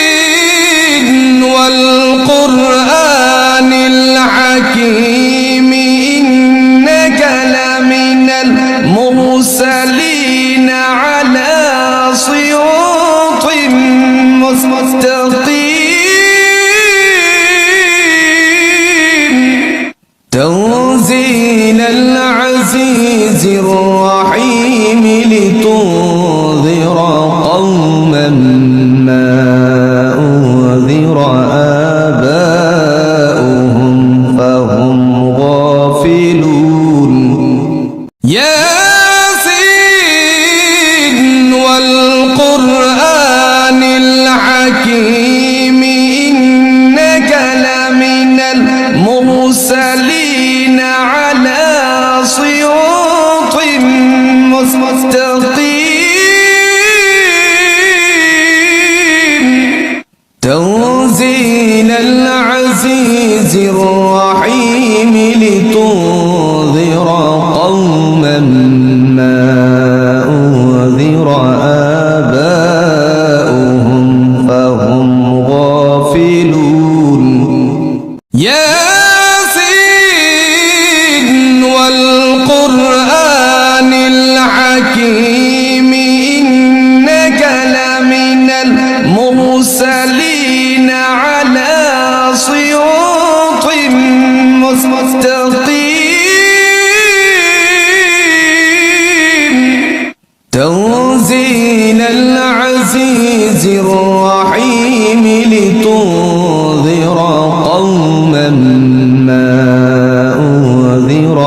ياسين والقرآن الحكيم إنك لمن المرسلين على صراط مستقيم تنزيل العزيز الرحيم لتنذر قوما ما أنذر آباؤهم فهم غافلون ياسين والقرآن الحكيم إنك لمن المرسلين على صراط مستقيم تنزيل العزيز الرحيم لتنذر قوما ما أنذر آباؤهم فهم غافلون ياسين والقرآن الحكيم إنك لمن المرسلين على صراط مستقيم تنزيل العزيز الرحيم لتنذر قوما ما أنذر آباؤهم فهم غافلون ياسين والقرآن الحكيم إنك لمن المرسلين على صراط مستقيم تنزيل العزيز الرحيم لتنذر آباؤهم فهم غافلون ياسين والقرآن الحكيم إنك لمن المرسلين على صراط مستقيم تنزيل العزيز الرحيم لتنذر قوما ما أنذر